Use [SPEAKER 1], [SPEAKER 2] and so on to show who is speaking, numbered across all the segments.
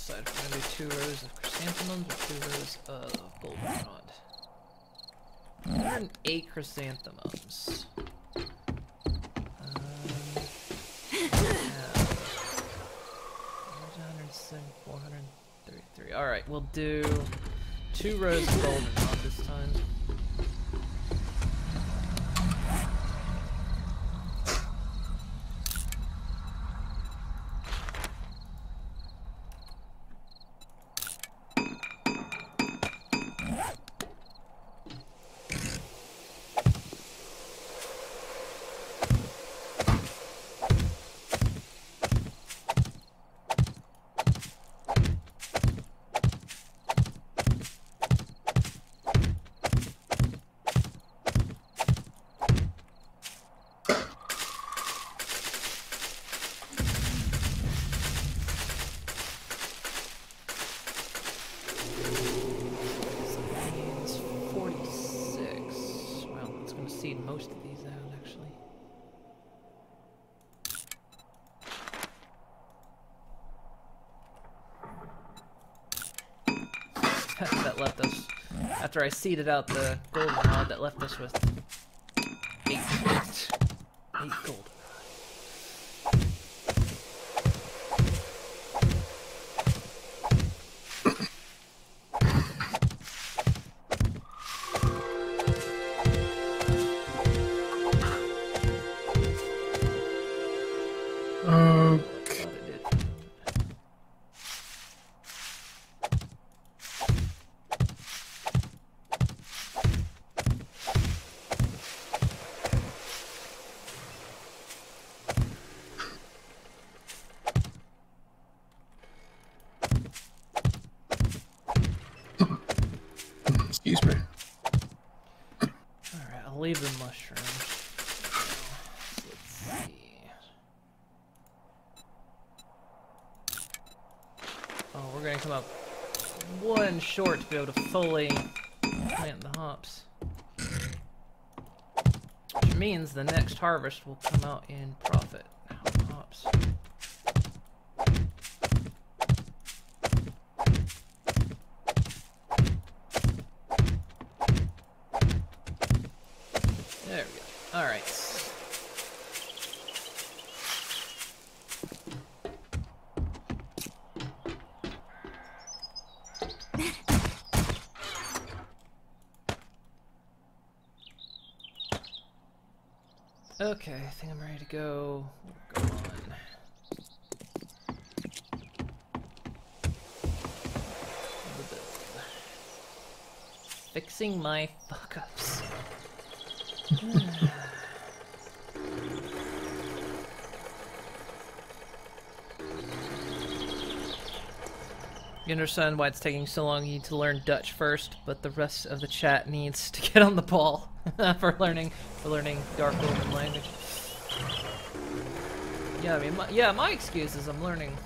[SPEAKER 1] decide if we're gonna do 2 rows of chrysanthemums or 2 rows of goldenrod. 108 chrysanthemums. Yeah. 107, 433. Alright, we'll do 2 rows of goldenrod this time. Most of these out, actually. That left us, after I seeded out the goldenrod, that left us with 8 goldenrod.
[SPEAKER 2] Excuse me.
[SPEAKER 1] Alright, I'll leave the mushrooms. Let's see. Oh, we're gonna come up 1 short to be able to fully plant the hops. Which means the next harvest will come out in profit. Hops. There we go. Alright. Okay, I think I'm ready to go. We'll go on. Fixing my fuck-ups. You understand why it's taking so long? You need to learn Dutch first, but the rest of the chat needs to get on the ball for learning Dark Roman language. Yeah, I mean, my excuse is I'm learning,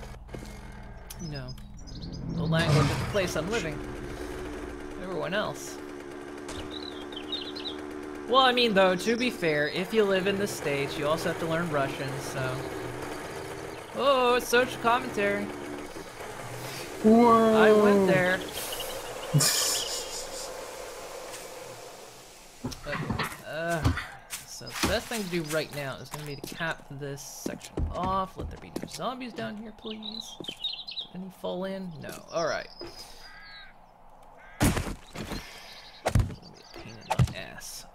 [SPEAKER 1] you know, the language of the place I'm living. Everyone else. Well, I mean, though, to be fair, if you live in the States, you also have to learn Russian, so... Oh, it's social commentary.
[SPEAKER 2] Whoa.
[SPEAKER 1] I went there. So the best thing to do right now is going to be to cap this section off. Let there be no zombies down here, please. Did any fall in? No. Alright. It's going to be a pain in my ass.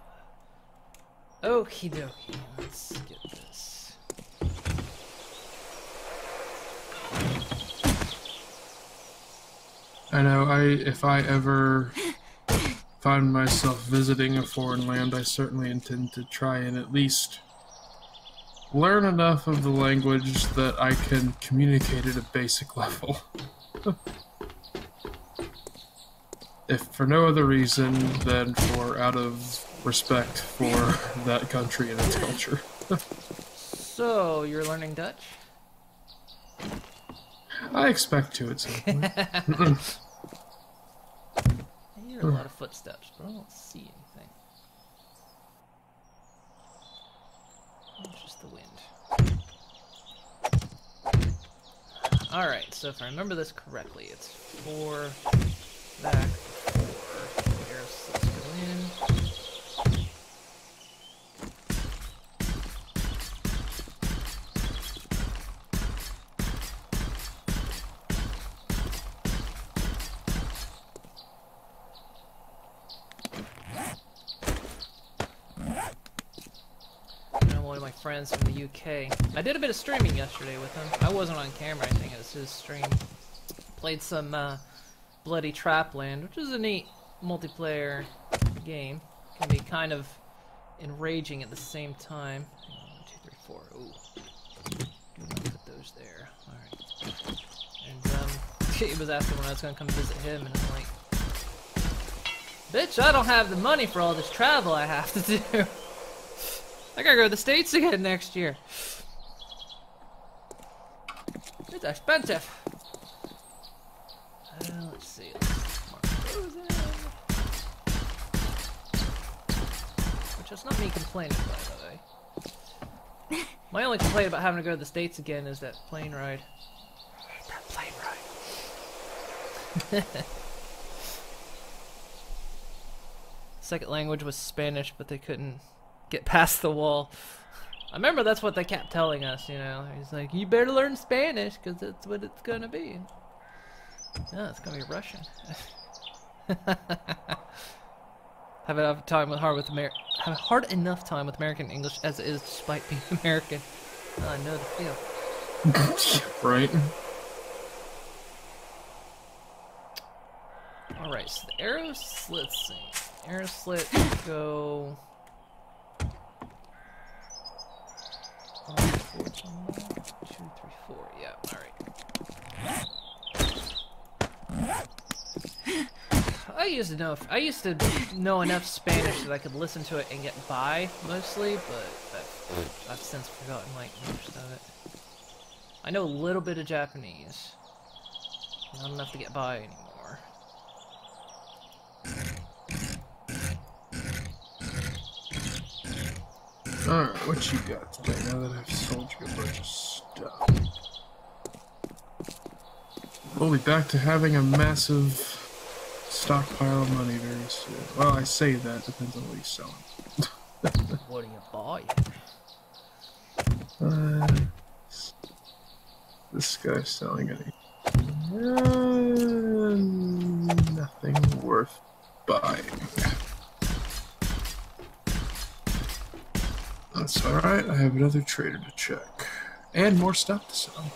[SPEAKER 1] Okie dokie. Let's get this.
[SPEAKER 2] I know, if I ever find myself visiting a foreign land, I certainly intend to try and at least learn enough of the language that I can communicate at a basic level. If for no other reason than out of respect for that country and its culture.
[SPEAKER 1] So, you're learning Dutch?
[SPEAKER 2] I expect to at some point.
[SPEAKER 1] I hear a lot of footsteps, but I don't see anything. It's just the wind. Alright, so if I remember this correctly, it's 4 back, 4 arrow slits go in. One of my friends from the UK. I did a bit of streaming yesterday with him. I wasn't on camera, I think it was his stream. Played some Bloody Trapland, which is a neat multiplayer game. Can be kind of enraging at the same time. Hang on, 1, 2, 3, 4. Ooh. Do not put those there. Alright. And he was asking when I was gonna come visit him, and I'm like, bitch, I don't have the money for all this travel I have to do. I gotta go to the States again next year. It's expensive. Let's see. Let's mark those in. Which is not me complaining, by the way. My only complaint about having to go to the States again is that plane ride. That plane ride. Second language was Spanish, but they couldn't get past the wall. I remember that's what they kept telling us, you know. He's like, you better learn Spanish, because that's what it's gonna be. Yeah, it's gonna be Russian. Have a hard enough time with American English as it is despite being American. I know the feel.
[SPEAKER 2] Right.
[SPEAKER 1] Alright, so the arrow slits thing. Arrow slit go 1, 4, 2, 3, 4. Yeah, alright. I used to know enough Spanish that I could listen to it and get by mostly, but I've since forgotten like most of it. I know a little bit of Japanese. Not enough to get by anymore.
[SPEAKER 2] Alright, what you got today now that I've sold you a bunch of stuff? We'll be back to having a massive stockpile of money very soon. Well, I say that, depends on what he's selling.
[SPEAKER 1] What do you buy?
[SPEAKER 2] This guy's selling any. Nothing worth buying. That's alright, I have another trader to check. And more stuff to sell.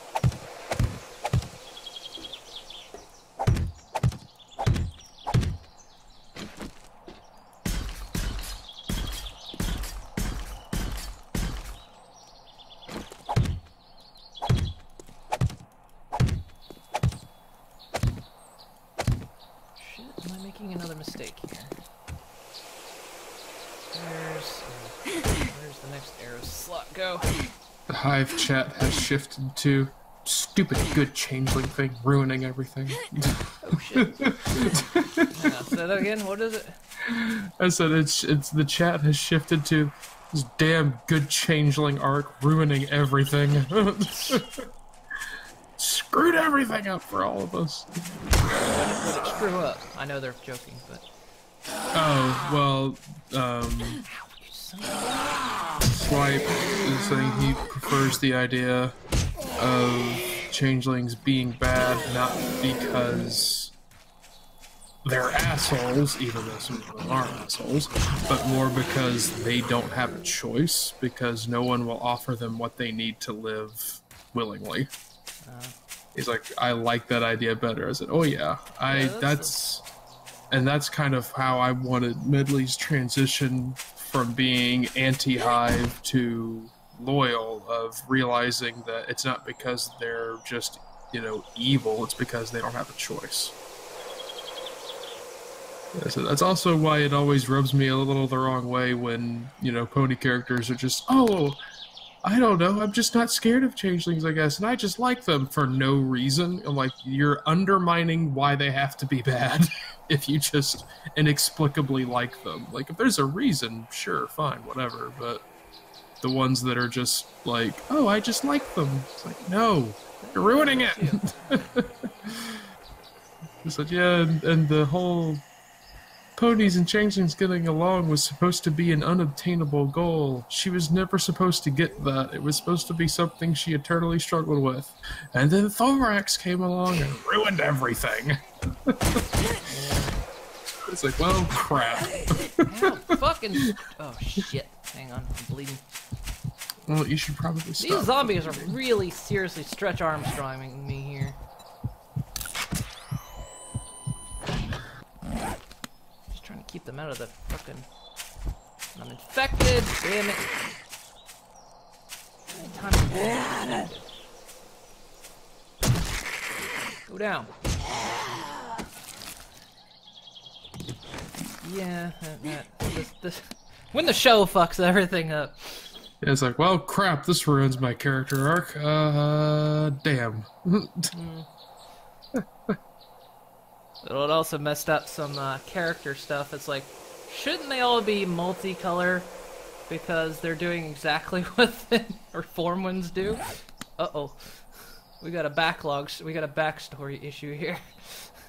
[SPEAKER 1] Shit, am I making another mistake here? Where's the next arrow slot go?
[SPEAKER 2] The Hive chat has shifted to stupid good changeling thing, ruining everything.
[SPEAKER 1] Oh shit. Say that again, what is it?
[SPEAKER 2] I said it's the chat has shifted to this damn good changeling arc ruining everything. Screwed everything up for all of us.
[SPEAKER 1] When did it screw up? I know they're joking, but...
[SPEAKER 2] Oh, well, Swipe is saying he prefers the idea of changelings being bad, not because they're assholes, even though some of them are assholes, but more because they don't have a choice, because no one will offer them what they need to live willingly. He's like, I like that idea better. I said, oh yeah, that's kind of how I wanted Medley's transition from being anti-Hive to loyal, of realizing that it's not because they're just, you know, evil, it's because they don't have a choice. Yeah, so that's also why it always rubs me a little the wrong way when, you know, pony characters are just, oh, I don't know, I'm just not scared of changelings, I guess, and I just like them for no reason. I'm like, you're undermining why they have to be bad if you just inexplicably like them. Like, if there's a reason, sure, fine, whatever, but the ones that are just like, oh, I just like them. It's like, no, you're ruining it. It's like, yeah, and the whole ponies and changelings getting along was supposed to be an unobtainable goal. She was never supposed to get that. It was supposed to be something she eternally struggled with. And then Thorax came along and ruined everything. It's like, well, crap.
[SPEAKER 1] Ow, fucking... Oh, shit. Hang on, I'm bleeding.
[SPEAKER 2] Well, you should probably stop.
[SPEAKER 1] These zombies are really seriously Stretch Armstronging me here. Just trying to keep them out of the fucking... I'm infected, damn it. Go down. Yeah, this when the show fucks everything up.
[SPEAKER 2] Yeah, it's like, well, crap, this ruins my character arc. Damn.
[SPEAKER 1] It also messed up some character stuff. It's like, shouldn't they all be multicolor because they're doing exactly what the Reform ones do? Uh-oh. We got a backlog, we got a backstory issue here.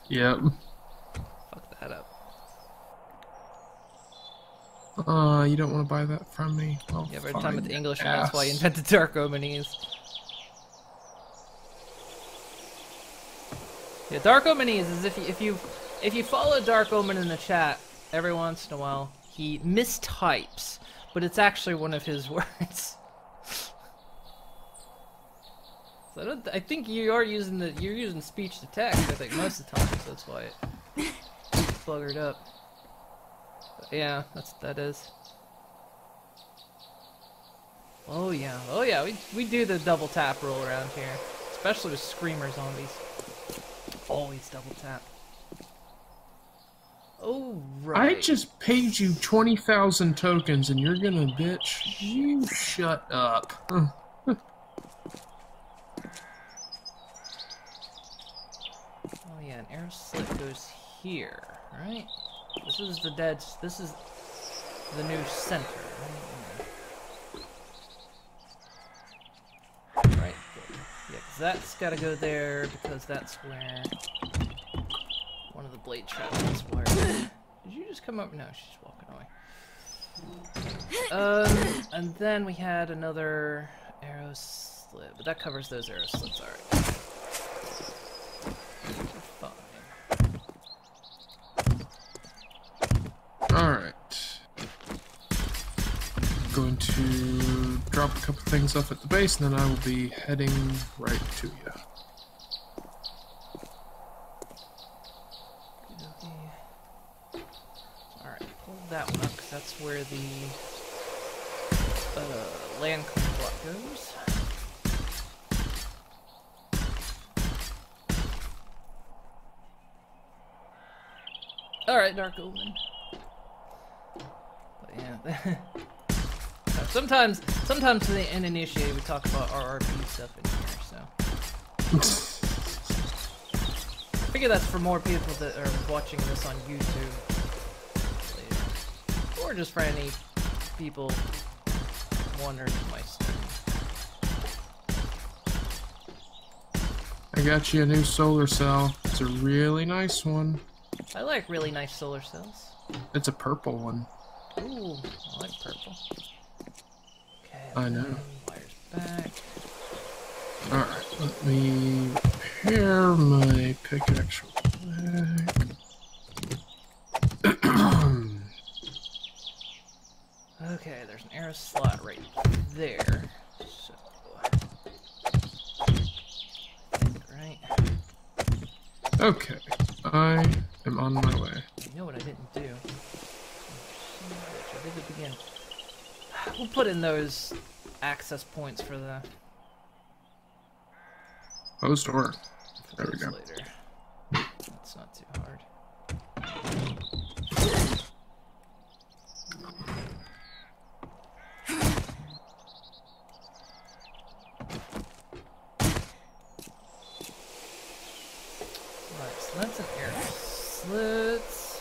[SPEAKER 2] Yep.
[SPEAKER 1] Fuck that up.
[SPEAKER 2] You don't want to buy that from me? Well,
[SPEAKER 1] Yeah, every time with the English, and
[SPEAKER 2] ass.
[SPEAKER 1] that's why you invented Dark Omenese. Yeah, Dark Omenese is if you follow Dark Omen in the chat, every once in a while he mistypes, but it's actually one of his words. So I think you're using speech to text. I think most of the time, so that's why it buggered up. But yeah, that is. Oh yeah, we do the double tap roll around here, especially with screamer zombies. Always double tap. Oh right.
[SPEAKER 2] I just paid you 20,000 tokens and you're gonna bitch? You shut up.
[SPEAKER 1] Oh yeah, an arrow slit goes here, right? This is the new center, right? Right there. Yeah, because that's gotta go there because that's where one of the blade traps is where. Did you just come up? No, she's walking away. And then we had another arrow slit, but that covers those arrow slits, alright.
[SPEAKER 2] Alright. Going to drop a couple things off at the base, and then I will be heading right to you.
[SPEAKER 1] Alright, pull that one up, because that's where the land clean block goes. Alright, Dark Omen. But yeah. Sometimes in Initiate we talk about RRP stuff in here, so. I figure that's for more people that are watching this on YouTube. Or just for any people wondering my stream.
[SPEAKER 2] I got you a new solar cell. It's a really nice one.
[SPEAKER 1] I like really nice solar cells.
[SPEAKER 2] It's a purple one.
[SPEAKER 1] Ooh, I like purple. Okay,
[SPEAKER 2] I know.
[SPEAKER 1] Wires back.
[SPEAKER 2] Alright, let me repair my pickaxe real quick.
[SPEAKER 1] Okay, there's an arrow slot right there. So, right.
[SPEAKER 2] Okay, I am on my way.
[SPEAKER 1] You know what I didn't do? I did it again. We'll put in those access points for the.
[SPEAKER 2] Closed door. There we go.
[SPEAKER 1] Later. That's not too hard. Right, so that's an arrow slits.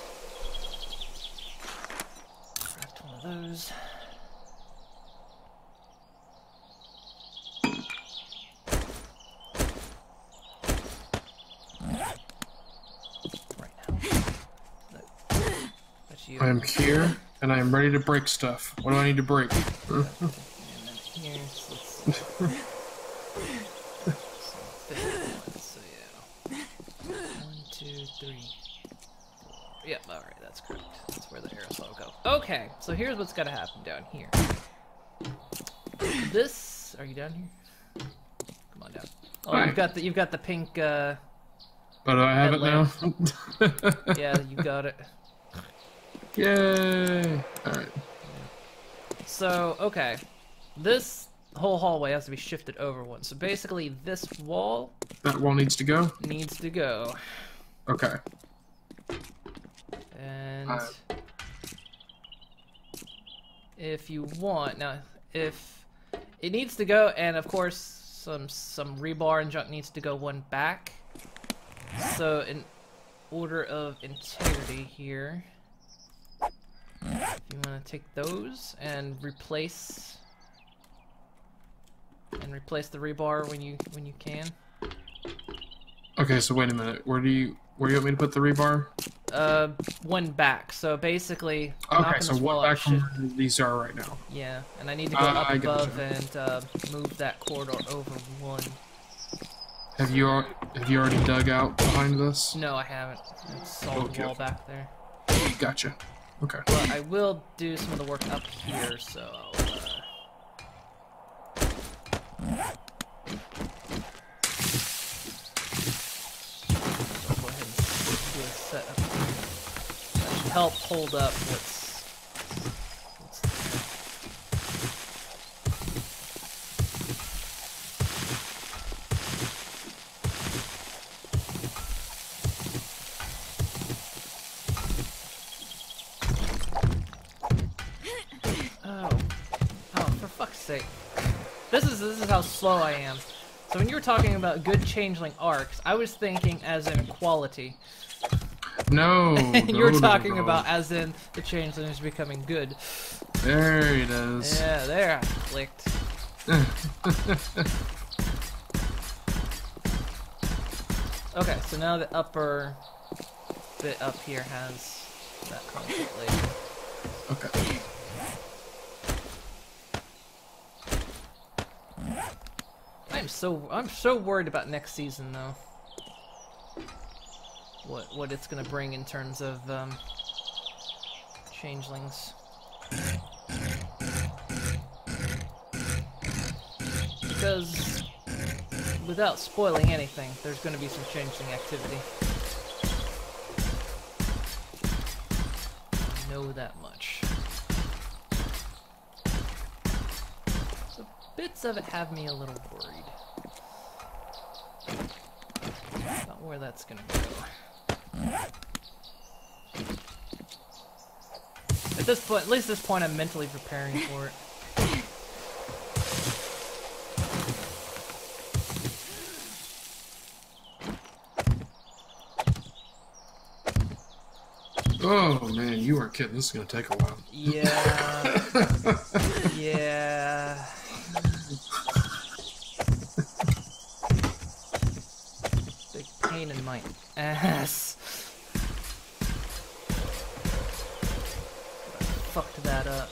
[SPEAKER 1] Craft one of those. you.
[SPEAKER 2] I am here, and I am ready to break stuff. What do I need to break?
[SPEAKER 1] And then here, so let's so yeah. 1, 2, 3, 4. Yep, alright, that's correct. That's where the aerosol will go. Okay, so here's what's gotta happen down here. This, are you down here? Come on down. Oh,
[SPEAKER 2] Hi.
[SPEAKER 1] you've got the pink
[SPEAKER 2] But do I have it now?
[SPEAKER 1] yeah, you got it.
[SPEAKER 2] Yay! Alright.
[SPEAKER 1] So, okay. This whole hallway has to be shifted over one. So basically this wall
[SPEAKER 2] That wall needs to go?
[SPEAKER 1] needs to go.
[SPEAKER 2] Okay.
[SPEAKER 1] And if you want, now if it needs to go, and of course some rebar and junk needs to go one back. So in order of integrity here, if you want to take those and replace the rebar when you can.
[SPEAKER 2] Okay, so wait a minute. Where do you want me to put the rebar?
[SPEAKER 1] One back. So basically,
[SPEAKER 2] Okay, so one back from where these are right now.
[SPEAKER 1] Yeah, and I need to go up above
[SPEAKER 2] gotcha.
[SPEAKER 1] and move that corridor over one.
[SPEAKER 2] Have you already dug out behind this?
[SPEAKER 1] No, I haven't. It's solid wall back there.
[SPEAKER 2] Gotcha. Okay.
[SPEAKER 1] But I will do some of the work up here, so I'll, go ahead and do a set up here. That should help hold up what's Oh, for fuck's sake. This is how slow I am. So when you were talking about good changeling arcs, I was thinking as in quality.
[SPEAKER 2] No.
[SPEAKER 1] And you were talking about as in the changeling is becoming good.
[SPEAKER 2] There it is.
[SPEAKER 1] Yeah, there I clicked. Okay, so now the upper bit up here has that conflict later.
[SPEAKER 2] Okay.
[SPEAKER 1] I'm so worried about next season though. What it's gonna bring in terms of changelings. Because without spoiling anything, there's gonna be some changeling activity. I know that much. So bits of it have me a little worried about where that's gonna go. At this point, at least this point, I'm mentally preparing for it.
[SPEAKER 2] Oh man, you are kidding. This is gonna take a while.
[SPEAKER 1] Yeah. Yeah. Big pain in my ass. Fucked that up.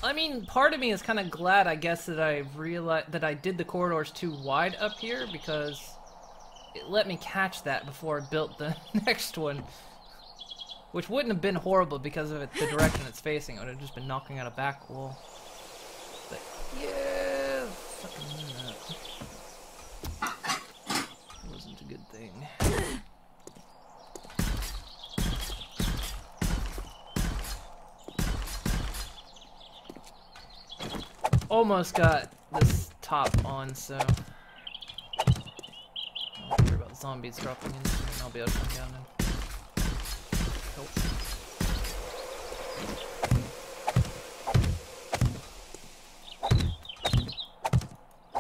[SPEAKER 1] I mean, part of me is kind of glad, I guess, that I realized that I did the corridors too wide up here, because it let me catch that before I built the next one. Which wouldn't have been horrible because of the direction it's facing. It would have just been knocking out a back wall. But yeah, fucking that. Wasn't a good thing. Almost got this top on, so don't worry about zombies dropping in soon. I'll be able to come down and help.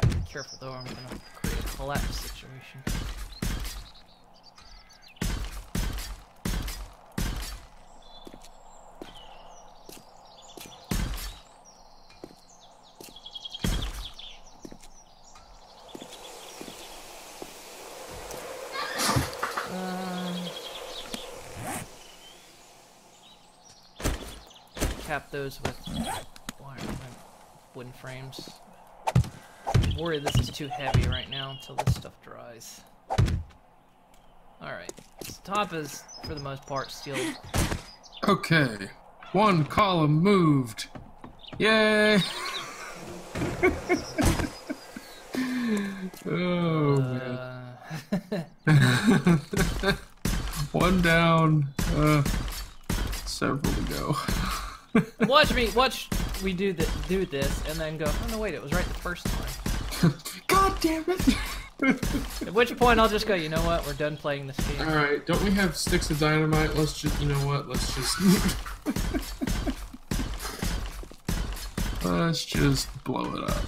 [SPEAKER 1] Be careful though, I'm gonna create a collapse situation. cap those with wooden frames. I'm worried this is too heavy right now until this stuff dries. Alright, so top is, for the most part, steel.
[SPEAKER 2] Okay. One column moved. Yay! Oh, man. One down. Several to go.
[SPEAKER 1] watch we do this, and then go, oh no wait, it was right the first time.
[SPEAKER 2] God damn it!
[SPEAKER 1] At which point I'll just go, you know what, we're done playing this game.
[SPEAKER 2] Alright, don't we have sticks of dynamite? Let's just, you know what, let's just... let's just blow it up.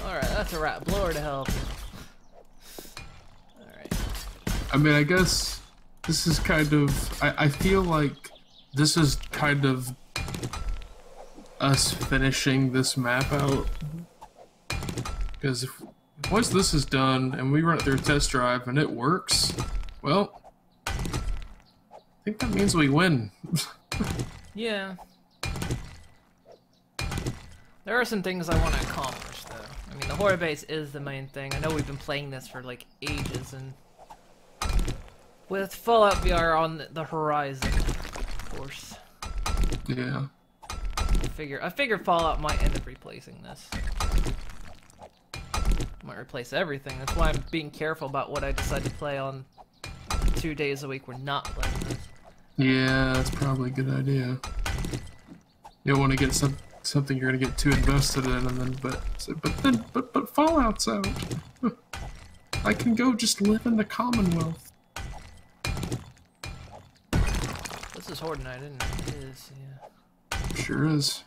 [SPEAKER 1] Alright, that's a wrap. Blow her to hell. Alright.
[SPEAKER 2] I mean, I guess this is kind of... I feel like this is kind of us finishing this map out. Because once this is done and we run it through a test drive and it works, well, I think that means we win.
[SPEAKER 1] Yeah. There are some things I want to accomplish, though. I mean, the horror base is the main thing. I know we've been playing this for, like, ages, and with Fallout VR on the horizon, of course.
[SPEAKER 2] Yeah.
[SPEAKER 1] I figure Fallout might end up replacing this. Might replace everything. That's why I'm being careful about what I decide to play on the 2 days a week we're not playing this.
[SPEAKER 2] Yeah, that's probably a good idea. You don't want to get something you're gonna get too invested in, and then but Fallout's out. I can go just live in the Commonwealth.
[SPEAKER 1] This is Horde Night, isn't it? It is, yeah.
[SPEAKER 2] Sure is.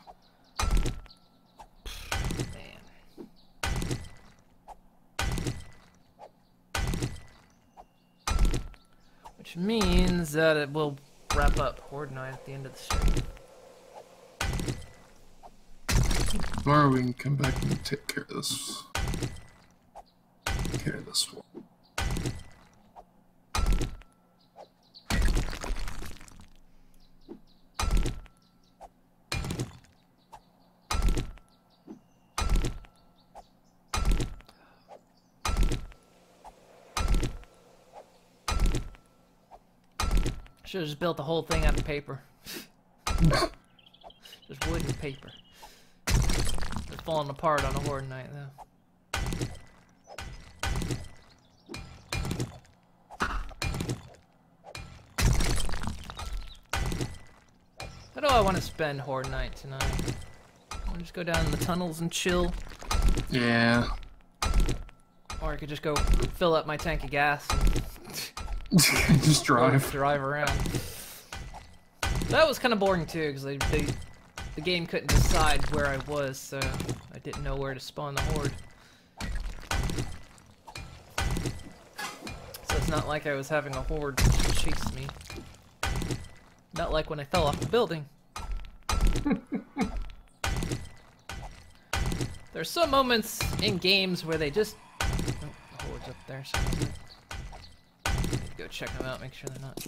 [SPEAKER 1] Man. Which means that it will wrap up Horde Night at the end of the stream.
[SPEAKER 2] Tomorrow we can come back and take care of this. Take care of this one.
[SPEAKER 1] Should have just built the whole thing out of paper. Just wood and paper. It's falling apart on a Horde Night, though. How do I want to spend Horde Night tonight? I want to just go down in the tunnels and chill.
[SPEAKER 2] Yeah.
[SPEAKER 1] Or I could just go fill up my tank of gas and
[SPEAKER 2] just drive.
[SPEAKER 1] Drive around. That was kind of boring too, because the game couldn't decide where I was, so I didn't know where to spawn the horde. So it's not like I was having a horde chase me. Not like when I fell off the building. There's some moments in games where they just... Oh, the horde's up there somewhere. Need to go check them out, make sure they're not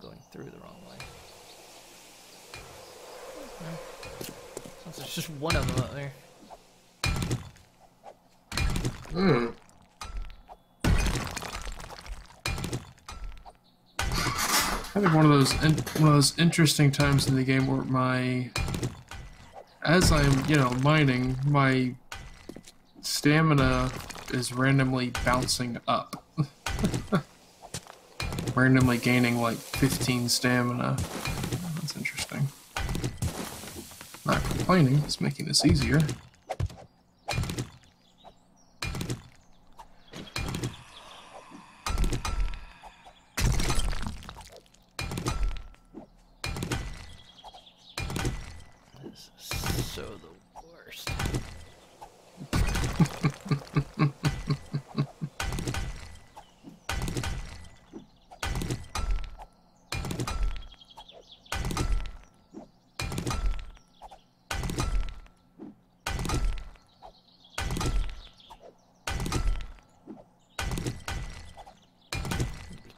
[SPEAKER 1] going through the wrong way. No. Since there's just one of them up there.
[SPEAKER 2] Hmm. Having one of those interesting times in the game where as I'm, mining, my stamina is randomly bouncing up. Randomly gaining like 15 stamina. That's interesting. Not complaining, it's making this easier.
[SPEAKER 1] This is so the worst.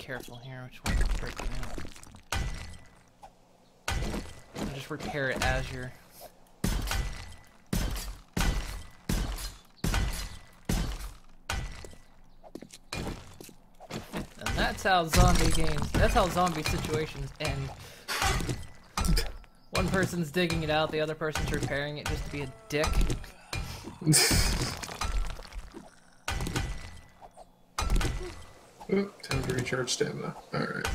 [SPEAKER 1] careful here which one I'm breaking out. I'll just repair it as you're... And that's how zombie situations end. One person's digging it out, the other person's repairing it just to be a dick.
[SPEAKER 2] Ooh, time to recharge stamina. Alright.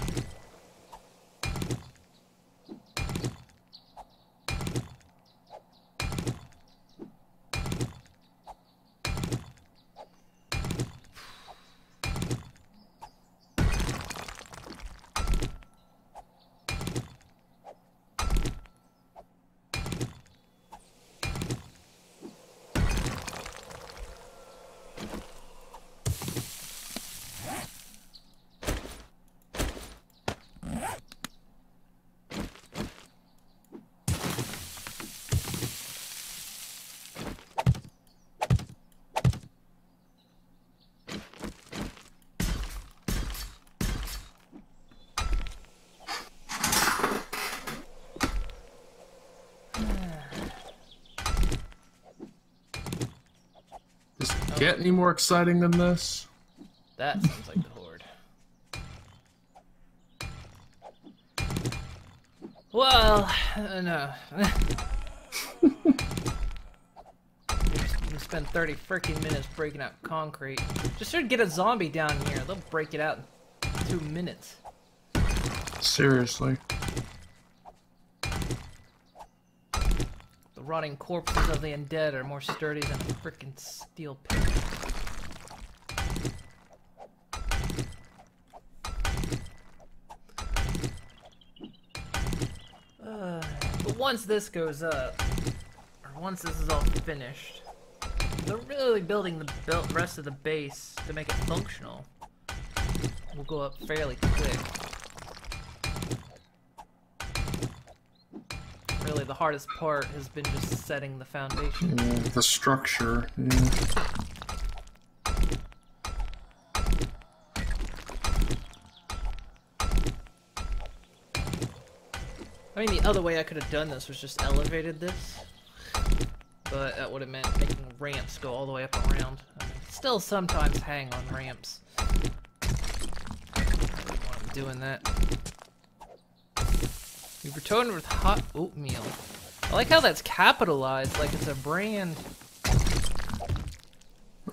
[SPEAKER 2] Does it get any more exciting than this?
[SPEAKER 1] That sounds like the Horde. Well, no. We spend 30 freaking minutes breaking out concrete. Just should get a zombie down here. They'll break it out in 2 minutes.
[SPEAKER 2] Seriously.
[SPEAKER 1] The rotting corpses of the undead are more sturdy than a freaking steel pig. But once this goes up, or once this is all finished, they're really building the rest of the base to make it functional. Will go up fairly quick. Really, the hardest part has been just setting the foundation.
[SPEAKER 2] Yeah, the structure. Yeah.
[SPEAKER 1] I mean, the other way I could have done this was just elevated this, but that would have meant making ramps go all the way up around. I mean, still sometimes hang on ramps. I don't know why I'm doing that. We returned with hot oatmeal. I like how that's capitalized, like it's a brand.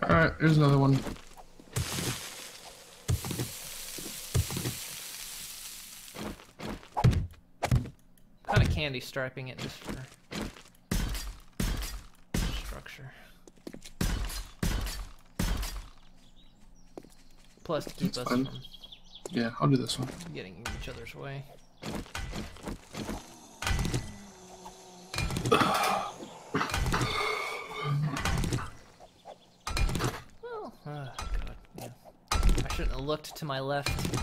[SPEAKER 2] Alright, here's another one.
[SPEAKER 1] Kind of candy striping it just for structure. Plus to keep
[SPEAKER 2] That's
[SPEAKER 1] us
[SPEAKER 2] fine.
[SPEAKER 1] from
[SPEAKER 2] Yeah, I'll do this one.
[SPEAKER 1] getting in each other's way. Well, God, yeah. I shouldn't have looked to my left.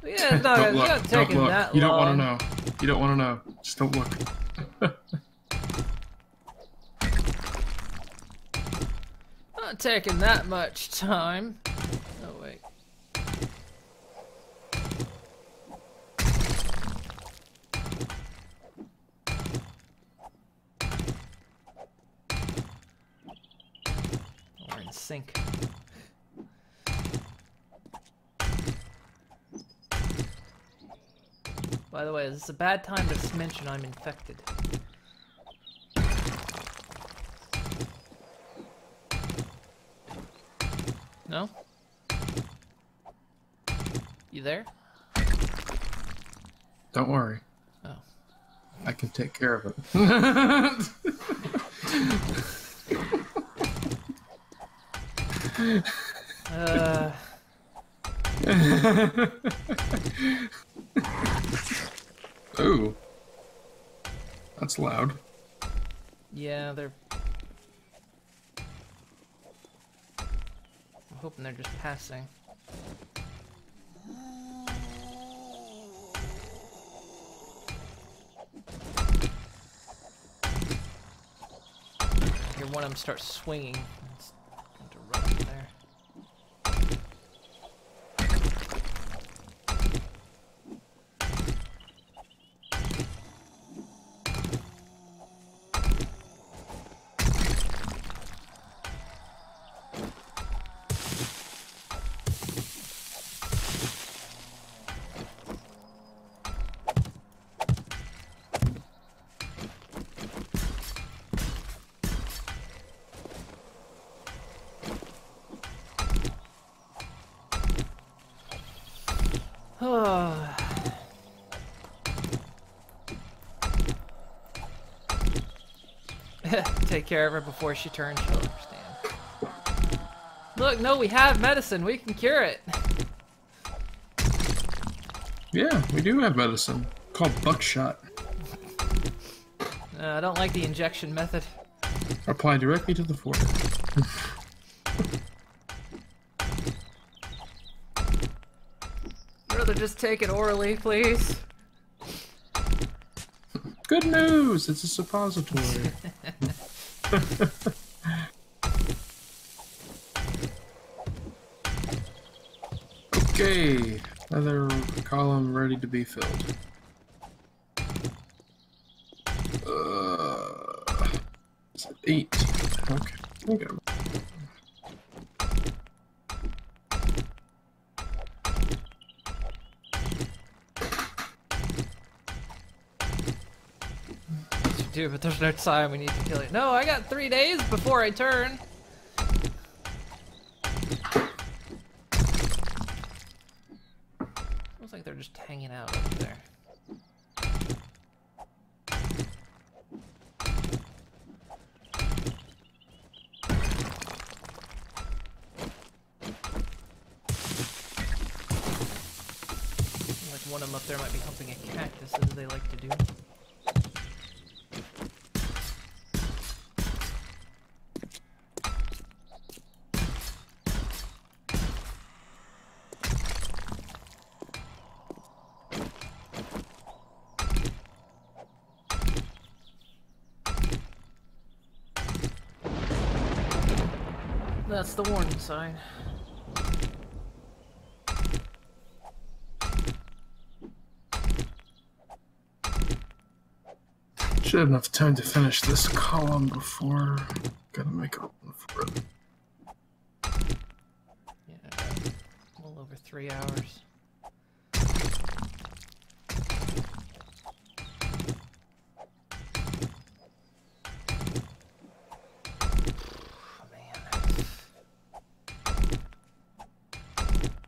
[SPEAKER 1] Yeah, it's not,
[SPEAKER 2] Don't
[SPEAKER 1] it's
[SPEAKER 2] look.
[SPEAKER 1] not
[SPEAKER 2] Don't
[SPEAKER 1] taking
[SPEAKER 2] look.
[SPEAKER 1] that
[SPEAKER 2] You don't want
[SPEAKER 1] long.
[SPEAKER 2] to know. You don't want to know. Just don't look.
[SPEAKER 1] Not taking that much time. Oh wait. We're in sync. By the way, is this a bad time to mention I'm infected? No? You there?
[SPEAKER 2] Don't worry.
[SPEAKER 1] Oh.
[SPEAKER 2] I can take care of it. Ooh. That's loud.
[SPEAKER 1] Yeah, they're... I'm hoping they're just passing. I hear one of them start swinging. It's going to run up there. Take care of her before she turns, she'll understand. Look, no, we have medicine. We can cure it.
[SPEAKER 2] Yeah, we do have medicine. Called buckshot.
[SPEAKER 1] I don't like the injection method.
[SPEAKER 2] Apply directly to the forehead.
[SPEAKER 1] I'd rather just take it orally, please.
[SPEAKER 2] Good news! It's a suppository. Okay, another column ready to be filled. It's 18. Okay, okay.
[SPEAKER 1] Do, but there's no time. We need to kill it. No, I got 3 days before I turn. Looks like they're just hanging out over there. Like one of them up there might be humping a cactus, as they like to do. That's the warning sign.
[SPEAKER 2] Should have enough time to finish this column before. Gotta make a run for it.
[SPEAKER 1] Yeah, a little over 3 hours.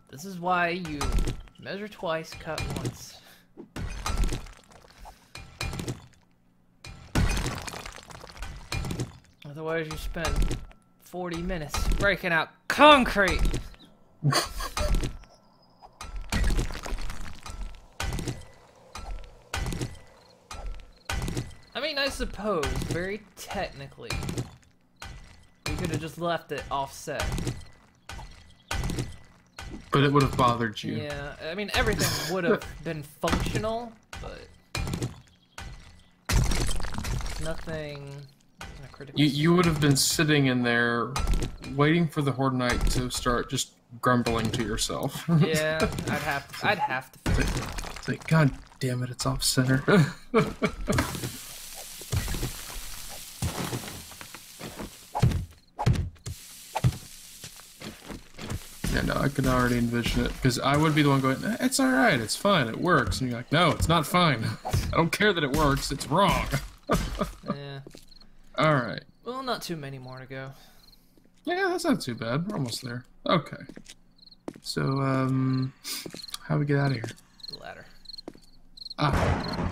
[SPEAKER 1] This is why you measure twice, cut once. Otherwise you spend 40 minutes breaking out concrete! I mean, I suppose, very technically, we could have just left it offset.
[SPEAKER 2] But it would have bothered you.
[SPEAKER 1] Yeah, I mean, everything would have been functional, but nothing critical.
[SPEAKER 2] You would have been sitting in there waiting for the Horde Knight to start just grumbling to yourself.
[SPEAKER 1] Yeah, I'd have to fix it.
[SPEAKER 2] It's like, God damn it, it's off center. Yeah, no, I could already envision it, because I would be the one going, it's alright, it's fine, it works. And you're like, no, it's not fine. I don't care that it works, it's wrong.
[SPEAKER 1] Yeah.
[SPEAKER 2] Alright.
[SPEAKER 1] Well, not too many more to go.
[SPEAKER 2] Yeah, that's not too bad. We're almost there. Okay. So, how do we get out of here?
[SPEAKER 1] The ladder.
[SPEAKER 2] Ah.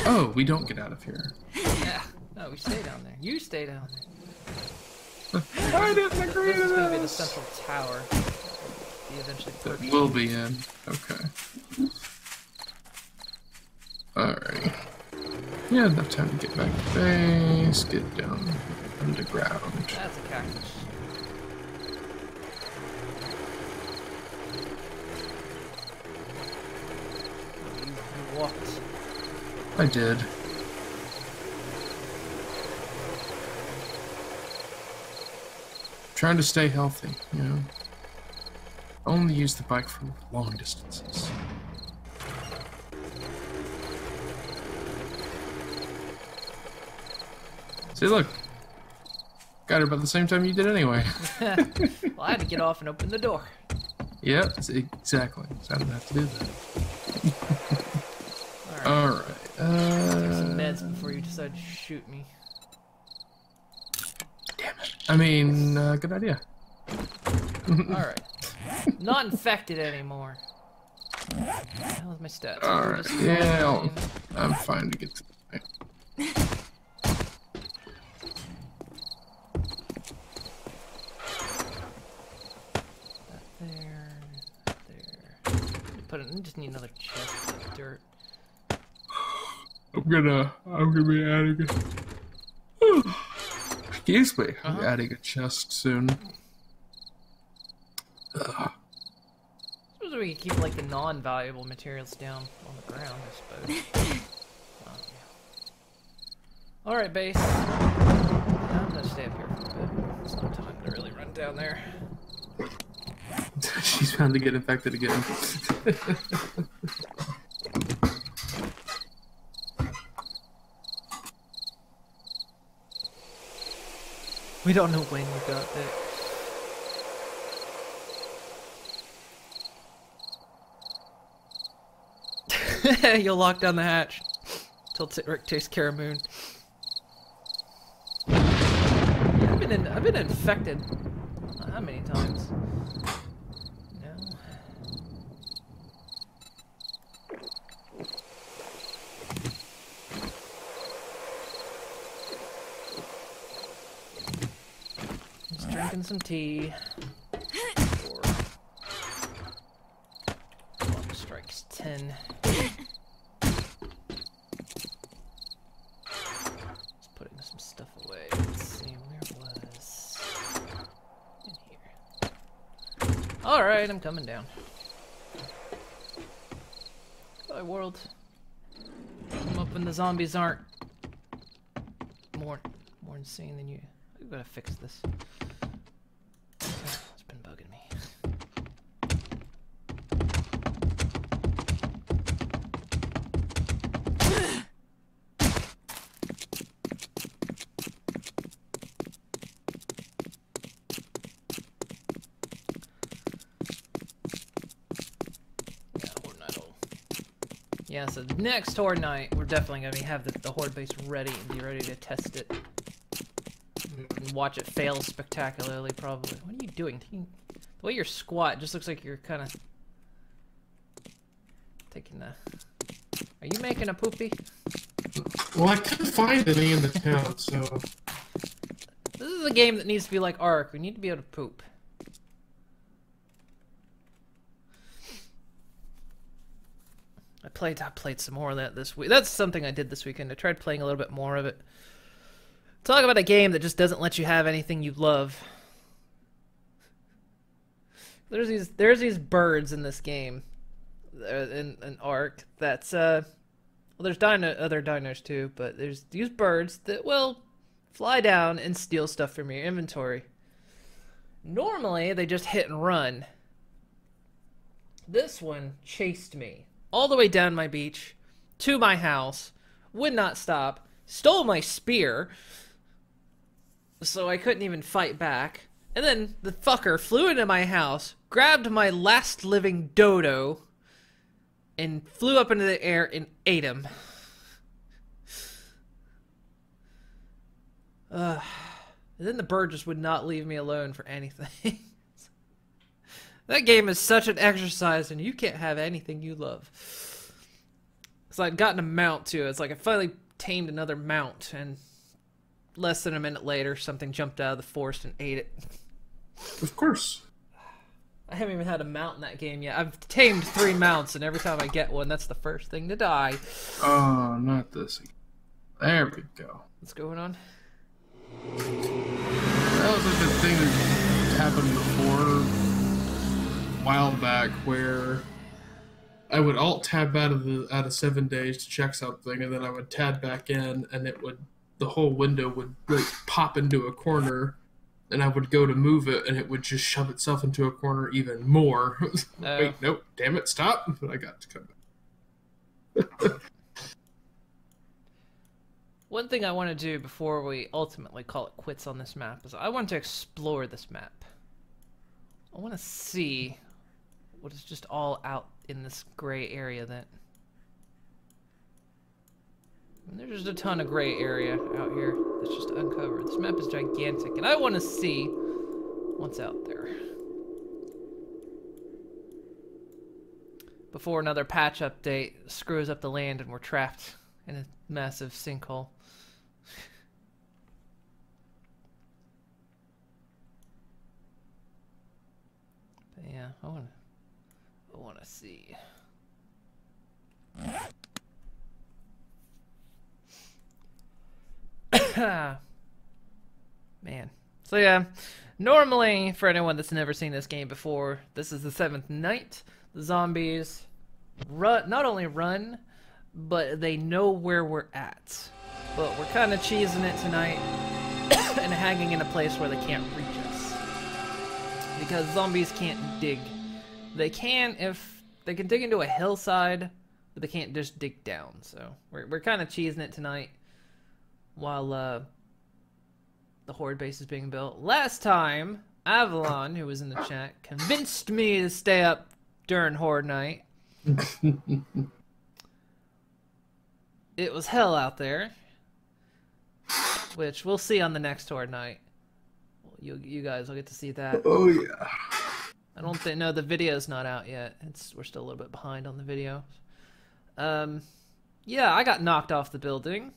[SPEAKER 2] Oh, we don't get out of here.
[SPEAKER 1] Yeah. No, we stay down there. You stay down there.
[SPEAKER 2] I didn't agree
[SPEAKER 1] This
[SPEAKER 2] to
[SPEAKER 1] is going to be the
[SPEAKER 2] this.
[SPEAKER 1] central tower. Be eventually
[SPEAKER 2] That
[SPEAKER 1] purchased.
[SPEAKER 2] will be in. Okay. Alrighty. Yeah, enough time to get back to base, get down underground.
[SPEAKER 1] That's a cactus. You walked.
[SPEAKER 2] I did. Trying to stay healthy, you know. Only use the bike for long distances. See, look. Got her about the same time you did anyway.
[SPEAKER 1] Well, I had to get off and open the door.
[SPEAKER 2] Yep, exactly. So I didn't have to do that.
[SPEAKER 1] Alright.
[SPEAKER 2] Alright.
[SPEAKER 1] Take some meds before you decide to shoot me.
[SPEAKER 2] Damn it. I mean, good idea.
[SPEAKER 1] Alright. Not infected anymore. How is my stats?
[SPEAKER 2] Alright,
[SPEAKER 1] Just
[SPEAKER 2] yeah,
[SPEAKER 1] fine.
[SPEAKER 2] I'm fine to get to
[SPEAKER 1] There. Put it. I just need another chest of dirt.
[SPEAKER 2] I'm gonna be adding a... Excuse me, I'm adding a chest soon.
[SPEAKER 1] Suppose we could keep like the non-valuable materials down on the ground, I suppose. Alright, base. I'm gonna stay up here for a bit. It's no time to really run down there.
[SPEAKER 2] She's bound to get infected again.
[SPEAKER 1] We don't know when you got that. You'll lock down the hatch till Rick takes care of Moon. I've been infected. How many times? No. Just drinking some tea. Or clock strikes 10. Just putting some stuff away. Let's see, where was in here. Alright, I'm coming down. Bye, world. I'm hoping the zombies aren't more insane than you. I've got to fix this. It's been bugging me. Yeah, so next Horde night, we're definitely going to have the Horde base ready and be ready to test it. And watch it fail spectacularly, probably. What are you doing? The way you're squat just looks like you're kind of taking the... Are you making a poopy?
[SPEAKER 2] Well, I couldn't find any in the town, so...
[SPEAKER 1] This is a game that needs to be like Ark. We need to be able to poop. I played some more of that this week. That's something I did this weekend. I tried playing a little bit more of it. Talk about a game that just doesn't let you have anything you love. There's these birds in this game, in Ark. That's well, there's other dinos too, but there's these birds that will fly down and steal stuff from your inventory. Normally they just hit and run. This one chased me all the way down my beach to my house, would not stop, stole my spear, so I couldn't even fight back, and then the fucker flew into my house, grabbed my last living dodo, and flew up into the air and ate him. And then the bird just would not leave me alone for anything. That game is such an exercise, and you can't have anything you love. So I'd gotten a mount, too. It's like I finally tamed another mount, and less than a minute later, something jumped out of the forest and ate it.
[SPEAKER 2] Of course.
[SPEAKER 1] I haven't even had a mount in that game yet. I've tamed 3 mounts, and every time I get one, that's the first thing to die.
[SPEAKER 2] Oh, not this. There we go.
[SPEAKER 1] What's going on?
[SPEAKER 2] That was like the thing that happened before... while back where I would alt tab out of 7 days to check something, and then I would tab back in, and the whole window would like pop into a corner, and I would go to move it, and it would just shove itself into a corner even more. Wait, nope, damn it, stop! But I got to come back.
[SPEAKER 1] One thing I want to do before we ultimately call it quits on this map is I want to explore this map. I want to see what is just all out in this gray area that... There's just a ton of gray area out here that's just uncovered. This map is gigantic, and I want to see what's out there. before another patch update screws up the land and we're trapped in a massive sinkhole. But yeah, I wanna see. Man. So yeah, normally, for anyone that's never seen this game before, this is the 7th night. The zombies not only run, but they know where we're at. But we're kind of cheesing it tonight and hanging in a place where they can't reach us. Because zombies can't dig. They can dig into a hillside, but they can't just dig down. So we're kind of cheesing it tonight while the horde base is being built. Last time, Avalon, who was in the chat, convinced me to stay up during horde night. It was hell out there, which we'll see on the next horde night. You guys will get to see that.
[SPEAKER 2] Oh yeah.
[SPEAKER 1] I don't think the video's not out yet. We're still a little bit behind on the video. Yeah, I got knocked off the building.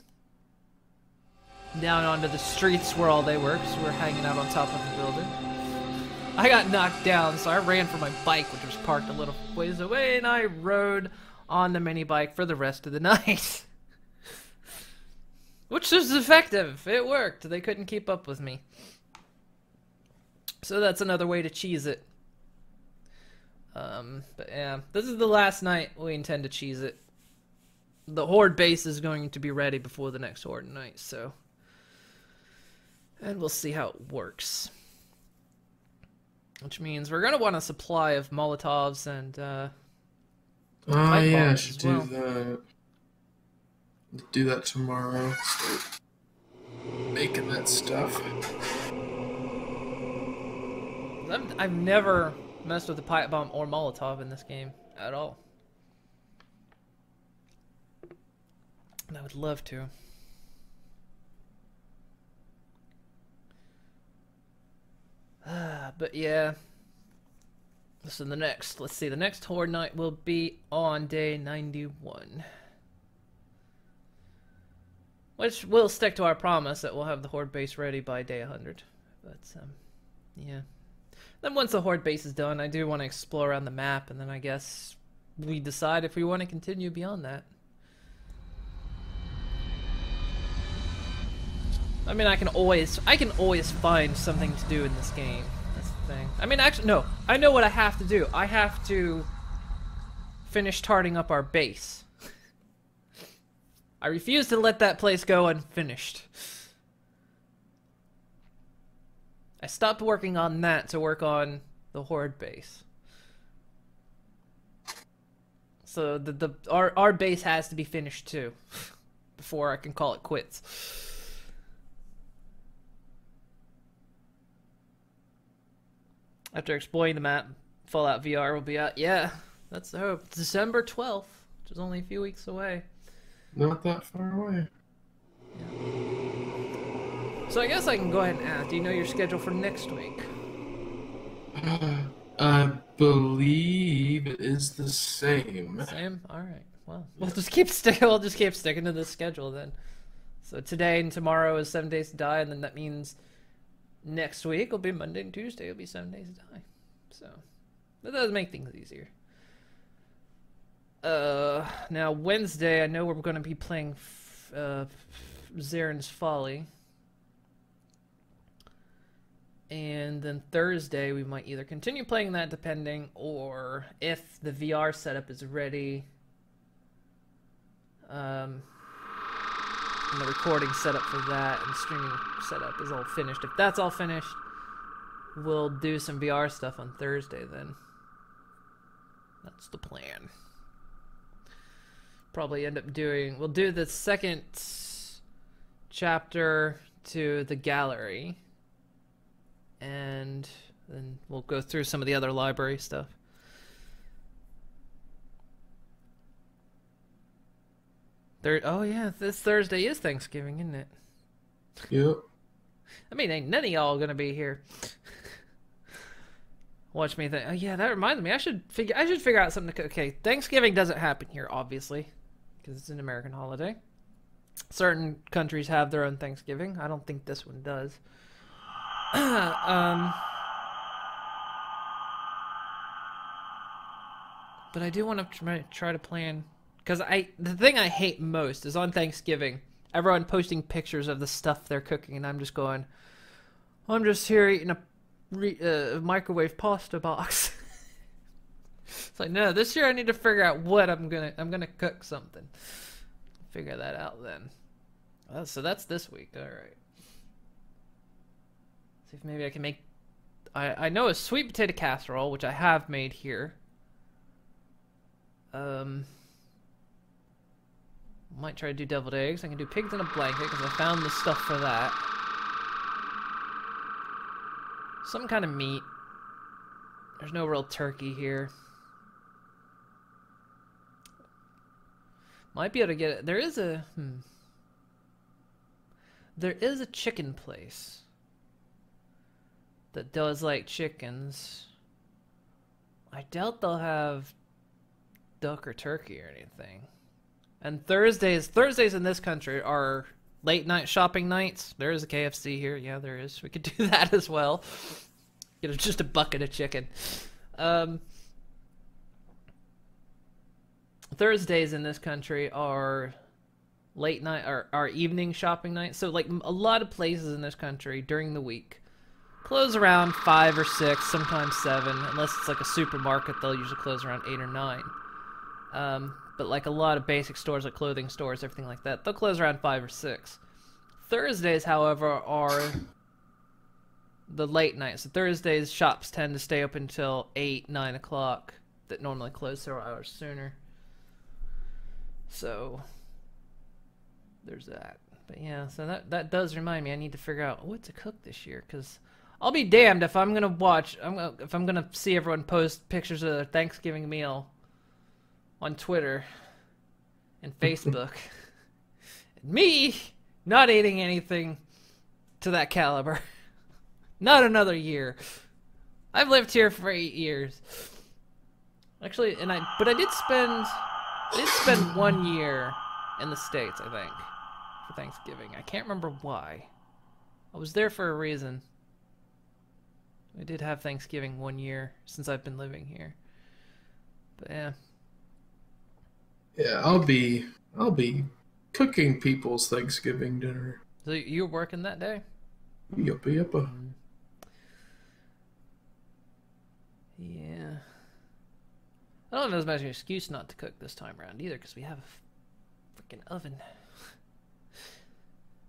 [SPEAKER 1] Down onto the streets where all they were, because we were hanging out on top of the building. I got knocked down, so I ran for my bike, which was parked a little ways away, and I rode on the mini bike for the rest of the night. Which was effective. It worked. They couldn't keep up with me. So that's another way to cheese it. But yeah, this is the last night we intend to cheese it. The horde base is going to be ready before the next horde night, so... And we'll see how it works. Which means we're going to want a supply of Molotovs and,
[SPEAKER 2] yeah, I should do that. Do that tomorrow. Start making that stuff.
[SPEAKER 1] I've never messed with a pipe bomb or Molotov in this game at all. And I would love to. But yeah. So let's see, the next horde night will be on day 91. Which we'll stick to our promise that we'll have the horde base ready by day 100. But, yeah. Then once the horde base is done, I do want to explore around the map, and then I guess we decide if we want to continue beyond that. I mean, I can always find something to do in this game. That's the thing. I mean, actually, no. I know what I have to do. I have to finish tarting up our base. I refuse to let that place go unfinished. I stopped working on that to work on the horde base. So our base has to be finished too before I can call it quits. After exploring the map, Fallout VR will be out. Yeah, that's the hope. December 12th, which is only a few weeks away.
[SPEAKER 2] Not that far away.
[SPEAKER 1] Yeah. So I guess I can go ahead and ask, do you know your schedule for next week?
[SPEAKER 2] I believe it is the same.
[SPEAKER 1] Same? Alright. Well, we'll just keep sticking to this schedule then. So today and tomorrow is 7 Days to Die, and then that means next week will be Monday and Tuesday will be 7 Days to Die. So that does make things easier. Now Wednesday, I know we're going to be playing Zaren's Folly. And then Thursday, we might either continue playing that depending, or if the VR setup is ready, and the recording setup for that and streaming setup is all finished. If that's all finished, we'll do some VR stuff on Thursday then. That's the plan. Probably end up we'll do the second chapter to the gallery, and then we'll go through some of the other library stuff. Oh yeah, this Thursday is Thanksgiving, isn't it?
[SPEAKER 2] Yep.
[SPEAKER 1] I mean, ain't none of y'all gonna be here. Watch me think. Oh yeah, that reminds me. I should figure out something to cook. Okay, Thanksgiving doesn't happen here, obviously, because it's an American holiday. Certain countries have their own Thanksgiving. I don't think this one does. But I do want to try to plan, because the thing I hate most is on Thanksgiving, everyone posting pictures of the stuff they're cooking, and I'm just going, I'm just here eating a microwave pasta box. It's like, no, this year I need to figure out what I'm gonna cook something. Figure that out then. So that's this week. All right. See if maybe I can make. I know a sweet potato casserole, which I have made here. Might try to do deviled eggs. I can do pigs in a blanket because I found the stuff for that. Some kind of meat. There's no real turkey here. Might be able to get it. There is a There is a chicken place that does like chickens. I doubt they'll have duck or turkey or anything. And Thursdays in this country are late night shopping nights. There is a KFC here. Yeah, there is. We could do that as well. Get just a bucket of chicken. Thursdays in this country are late night or are evening shopping nights. So like a lot of places in this country during the week close around 5 or 6, sometimes 7. Unless it's like a supermarket, they'll usually close around 8 or 9. But like a lot of basic stores, like clothing stores, everything like that, they'll close around 5 or 6. Thursdays, however, are the late nights. So Thursdays, shops tend to stay open until 8, 9 o'clock that normally close several hours sooner. So there's that. But yeah, so that does remind me I need to figure out what to cook this year, because I'll be damned if I'm gonna see everyone post pictures of their Thanksgiving meal on Twitter and Facebook. Me not eating anything to that caliber. Not another year. I've lived here for 8 years. Actually, but I did spend 1 year in the States, I think, for Thanksgiving. I can't remember why. I was there for a reason. I did have Thanksgiving 1 year since I've been living here. But yeah.
[SPEAKER 2] Yeah, I'll be cooking people's Thanksgiving dinner.
[SPEAKER 1] So you're working that day?
[SPEAKER 2] Yuppa yuppa.
[SPEAKER 1] Yeah. I don't know as much an excuse not to cook this time around either, because we have a freaking oven.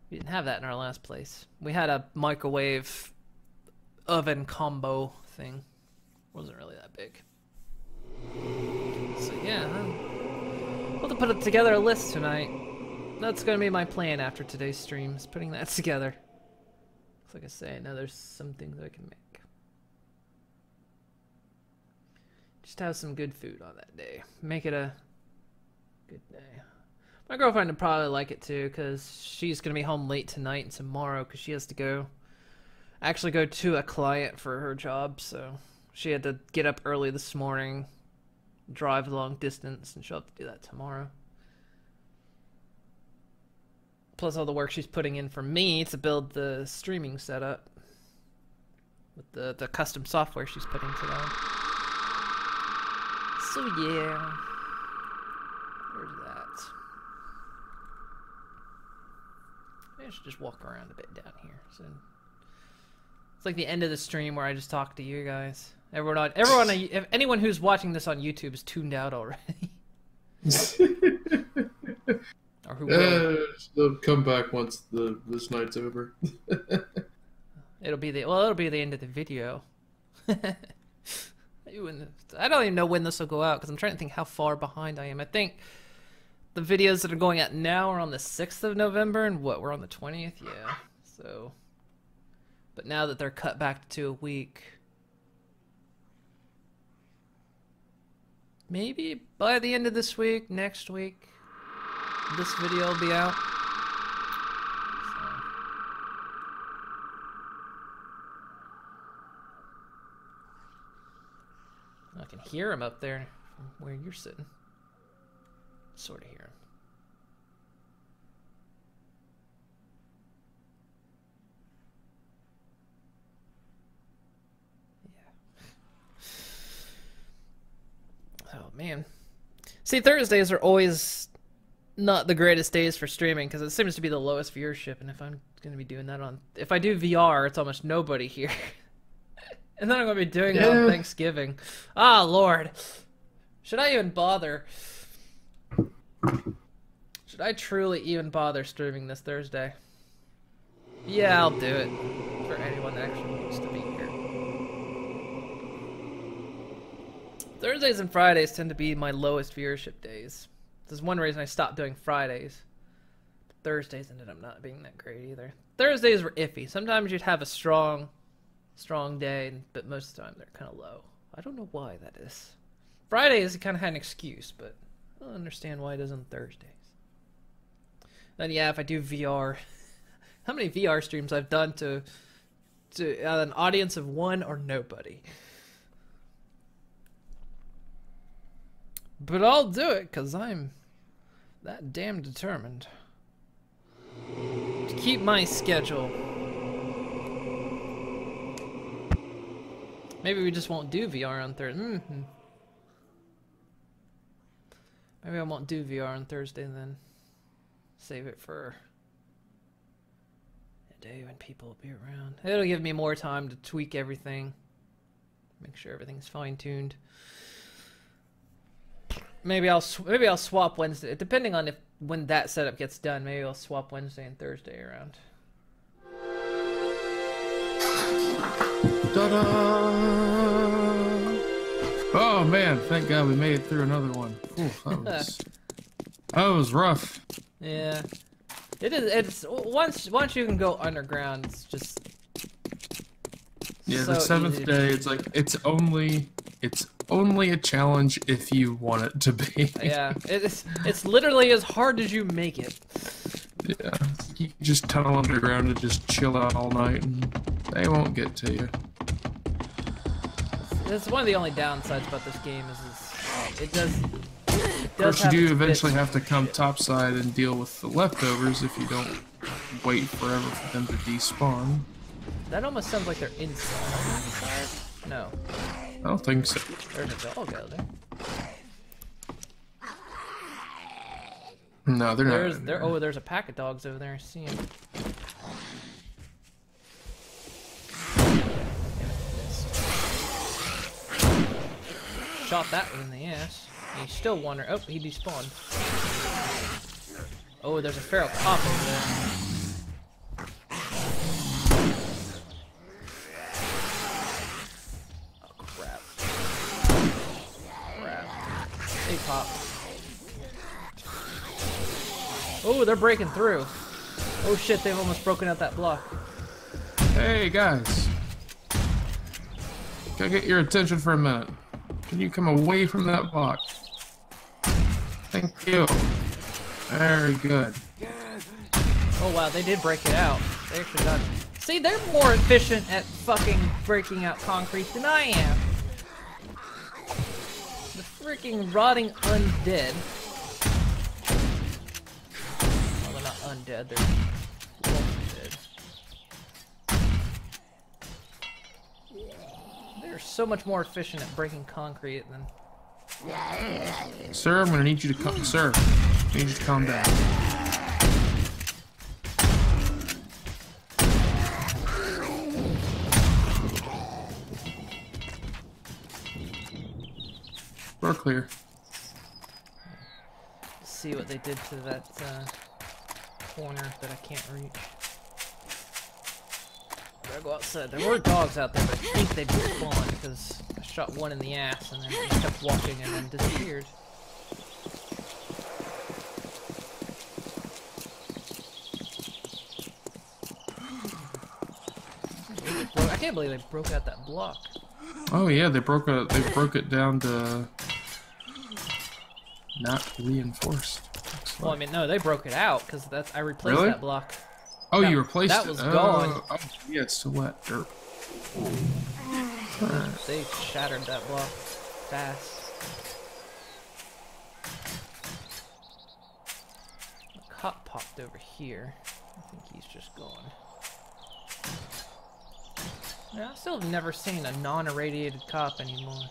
[SPEAKER 1] We didn't have that in our last place. We had a microwave oven combo thing. Wasn't really that big. So yeah, we'll have to put together a list tonight. That's gonna be my plan after today's stream, is putting that together. Like I say, now there's some things I can make. Just have some good food on that day. Make it a good day. My girlfriend would probably like it too, because she's going to be home late tonight and tomorrow, because she has to actually go to a client for her job, so she had to get up early this morning, drive a long distance, and she'll have to do that tomorrow. Plus all the work she's putting in for me to build the streaming setup with the custom software she's putting together. So yeah, there's that. Maybe I should just walk around a bit down here. So it's like the end of the stream where I just talk to you guys. If anyone who's watching this on YouTube is tuned out already. Or who will.
[SPEAKER 2] They'll come back once this night's over.
[SPEAKER 1] It'll be the end of the video. I don't even know when this will go out, because I'm trying to think how far behind I am. I think the videos that are going out now are on the 6th of November, and we're on the 20th? Yeah. So, but now that they're cut back to a week, maybe by the end of this week, next week, this video will be out. So. hear him up there from where you're sitting. Sort of hear him. Oh, man. See, Thursdays are always not the greatest days for streaming because it seems to be the lowest viewership. And if I'm going to be doing that on... If I do VR, it's almost nobody here. And then I'm going to be doing it on Thanksgiving. Ah, Lord. Should I even bother? Should I truly even bother streaming this Thursday? Yeah, I'll do it. For anyone that actually wants to be here. Thursdays and Fridays tend to be my lowest viewership days. There's one reason I stopped doing Fridays. But Thursdays ended up not being that great either. Thursdays were iffy. Sometimes you'd have a strong day, but most of the time they're kind of low. I don't know why that is. Fridays kind of had an excuse, but I don't understand why it is on Thursdays. Then yeah, if I do VR, how many VR streams I've done to an audience of one or nobody. But I'll do it, because I'm that damn determined to keep my schedule. Maybe we just won't do VR on Thursday. Maybe I won't do VR on Thursday and then save it for a day when people will be around. It'll give me more time to tweak everything. Make sure everything's fine-tuned. Maybe I'll swap Wednesday, depending on when that setup gets done. Maybe I'll swap Wednesday and Thursday around.
[SPEAKER 2] Ta-da! Oh man, thank God we made it through another one. Oof, that was rough. Yeah,
[SPEAKER 1] it is. It's once you can go underground, it's just
[SPEAKER 2] yeah.
[SPEAKER 1] So
[SPEAKER 2] The seventh
[SPEAKER 1] easy.
[SPEAKER 2] day, it's like it's only a challenge if you want it to be.
[SPEAKER 1] Yeah, it's literally as hard as you make it.
[SPEAKER 2] Yeah, you can just tunnel underground and just chill out all night, and they won't get to you.
[SPEAKER 1] That's one of the only downsides about this game is it does.
[SPEAKER 2] Of course, you do eventually have to come topside and deal with the leftovers if you don't wait forever for them to despawn.
[SPEAKER 1] That almost sounds like they're inside. No.
[SPEAKER 2] I don't think so.
[SPEAKER 1] There's a dog out there.
[SPEAKER 2] No, they're not.
[SPEAKER 1] Oh, there's a pack of dogs over there. I see him. Shot that one in the ass. He's still wandering. Oh, he despawned. Oh, there's a feral cop over there. Oh, crap. Hey, Pop. Oh, they're breaking through. Oh shit, they've almost broken out that block.
[SPEAKER 2] Hey guys. Can I get your attention for a minute? Can you come away from that block? Thank you. Very good.
[SPEAKER 1] Oh wow, they did break it out. They actually got it. See, they're more efficient at fucking breaking out concrete than I am. The freaking rotting undead. Well, they're not undead, they're dead. They're so much more efficient at breaking concrete than...
[SPEAKER 2] Sir, I'm gonna need you to come. Sir, I need you to calm down. We're clear.
[SPEAKER 1] See what they did to that corner that I can't reach. Gotta go outside. There were dogs out there, but I think they despawned because I shot one in the ass and then they kept walking and then disappeared. I can't believe they broke out that block.
[SPEAKER 2] Oh yeah, they broke it down to not reinforced.
[SPEAKER 1] Well, I mean, no, they broke it out because I replaced
[SPEAKER 2] Really?
[SPEAKER 1] that block.
[SPEAKER 2] Oh, you replaced
[SPEAKER 1] that
[SPEAKER 2] it?
[SPEAKER 1] was gone.
[SPEAKER 2] Oh, yeah, it's still wet dirt.
[SPEAKER 1] They shattered that block. fast. A cop popped over here. I think he's just gone. Yeah, I still have never seen a non-irradiated cop anymore.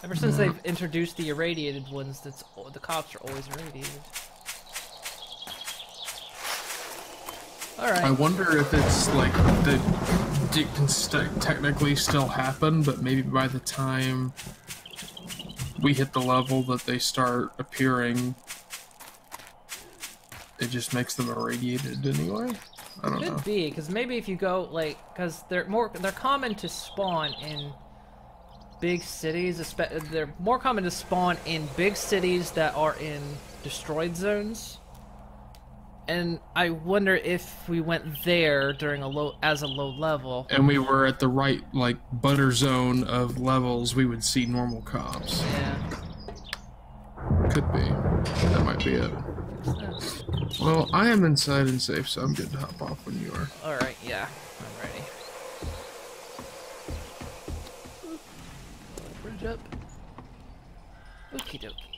[SPEAKER 1] Ever since they've introduced the irradiated ones, the cops are always irradiated. Alright.
[SPEAKER 2] I wonder if it's like it can technically still happen, but maybe by the time we hit the level that they start appearing, it just makes them irradiated anyway. I don't know.
[SPEAKER 1] Could be, because maybe if you go like, because they're common to spawn in big cities. They're more common to spawn in big cities that are in destroyed zones. And I wonder if we went there during a low level,
[SPEAKER 2] and we were at the right like butter zone of levels, we would see normal cops.
[SPEAKER 1] Yeah.
[SPEAKER 2] Could be. That might be it. Well, I am inside and safe, so I'm good to hop off when you are.
[SPEAKER 1] Alright, yeah. I'm ready. Bridge up. Okie dokie.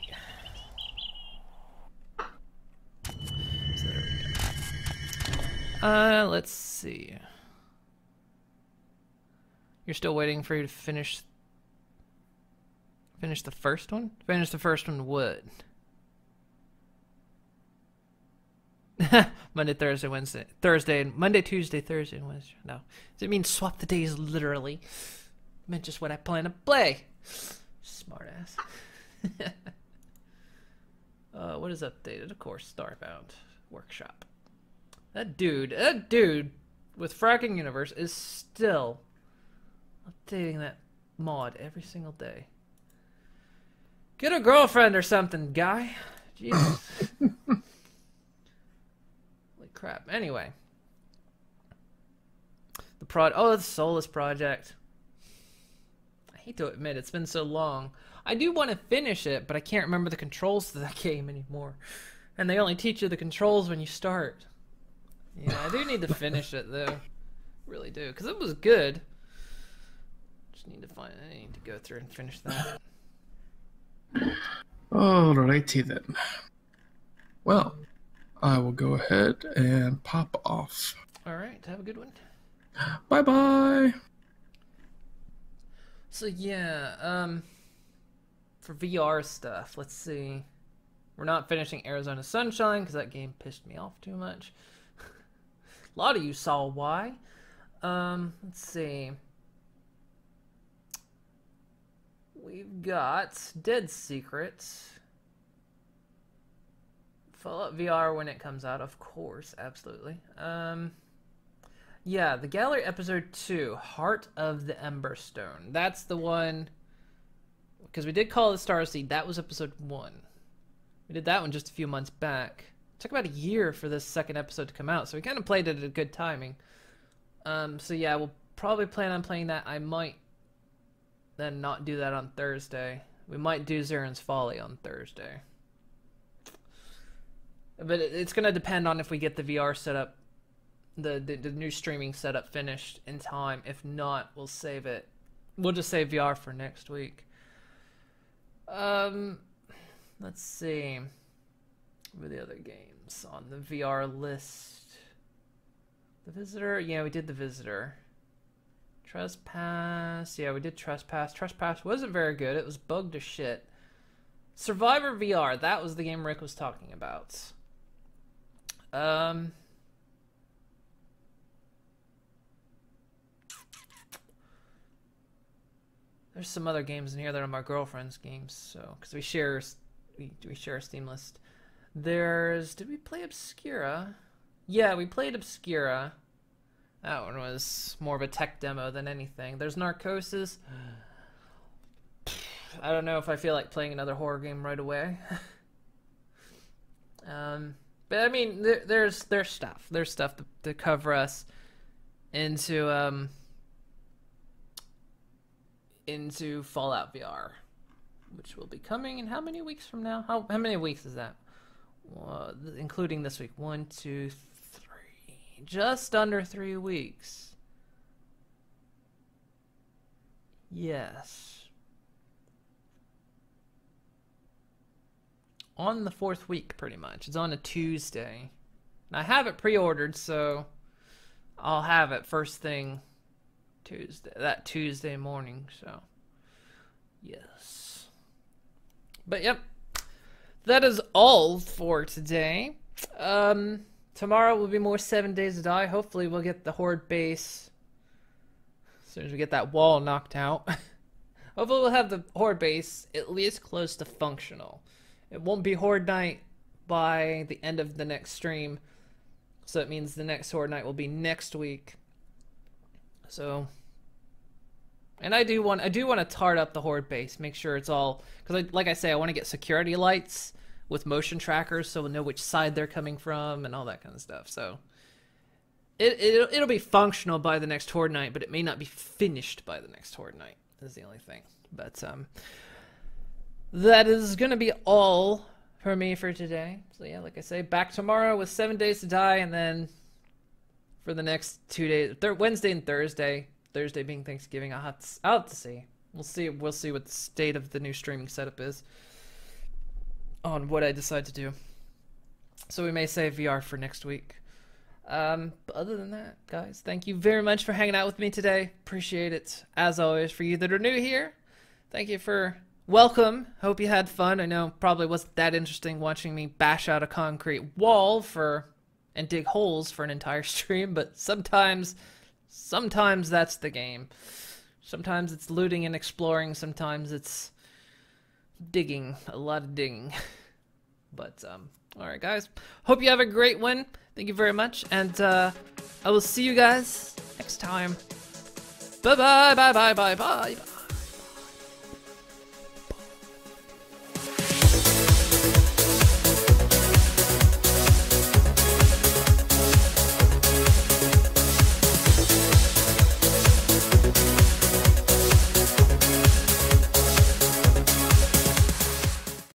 [SPEAKER 1] So there we go. Let's see. You're still waiting for you to finish the first one? Finish the first one what? Monday, Thursday, Wednesday. Monday, Tuesday, Thursday, and Wednesday. No. Does it mean swap the days literally? I meant just what I plan to play. Smart ass. What is updated? Of course, Starbound Workshop. That dude with Fracking Universe is still updating that mod every single day. Get a girlfriend or something, guy. Jesus. Crap. Anyway, the Solus project. I hate to admit it's been so long. I do want to finish it, but I can't remember the controls to that game anymore. And they only teach you the controls when you start. Yeah, I do need to finish it though. Really do, because it was good. I need to go through and finish that.
[SPEAKER 2] Alrighty then. Well, I will go ahead and pop off.
[SPEAKER 1] Alright, have a good one.
[SPEAKER 2] Bye-bye!
[SPEAKER 1] So yeah, for VR stuff, let's see. We're not finishing Arizona Sunshine because that game pissed me off too much. A lot of you saw why. Let's see. We've got Dead Secrets. Fallout VR when it comes out, of course, absolutely. Yeah, the Gallery Episode 2, Heart of the Emberstone. That's the one, because we did Call of the Starseed, that was Episode 1. We did that one just a few months back. It took about a year for this second episode to come out, so we kind of played it at a good timing. So yeah, we'll probably plan on playing that. I might then not do that on Thursday. We might do Zaren's Folly on Thursday. But it's going to depend on if we get the VR setup, the new streaming setup finished in time. If not, we'll save it. We'll just save VR for next week. Let's see. What are the other games on the VR list? The Visitor? Yeah, we did The Visitor. Trespass? Yeah, we did Trespass. Trespass wasn't very good. It was bugged to shit. Survivor VR. That was the game Rick was talking about. There's some other games in here that are my girlfriend's games, so because we share a Steam list. Did we play Obscura? Yeah, we played Obscura. That one was more of a tech demo than anything. There's Narcosis. I don't know if I feel like playing another horror game right away. But I mean, there's stuff. There's stuff to cover us into Fallout VR, which will be coming in how many weeks from now? How many weeks is that? Including this week. 1, 2, 3. Just under 3 weeks. Yes. on the 4th week, pretty much. It's on a Tuesday. And I have it pre-ordered, so I'll have it first thing that Tuesday morning, so yes. But yep, that is all for today. Tomorrow will be more 7 Days to Die. Hopefully we'll get the Horde base as soon as we get that wall knocked out. Hopefully we'll have the Horde base at least close to functional. It won't be Horde night by the end of the next stream, so it means the next Horde night will be next week. So, and I do want to tart up the Horde base, make sure it's all, because like I say, I want to get security lights with motion trackers so we'll know which side they're coming from and all that kind of stuff. So it'll be functional by the next Horde night, but it may not be finished by the next Horde night. Is the only thing. But that is gonna be all for me for today. So yeah, like I say, back tomorrow with 7 Days to Die, and then for the next 2 days, Wednesday and Thursday. Thursday being Thanksgiving, I'll have to see. We'll see what the state of the new streaming setup is on what I decide to do. So we may save VR for next week. But other than that, guys, thank you very much for hanging out with me today. Appreciate it. As always, for you that are new here, thank you for welcome. Hope you had fun. I know probably wasn't that interesting watching me bash out a concrete wall and dig holes for an entire stream, but sometimes that's the game. Sometimes it's looting and exploring, sometimes it's digging, a lot of digging. But alright guys, hope you have a great one. Thank you very much, and I will see you guys next time. Bye bye, bye bye, bye bye.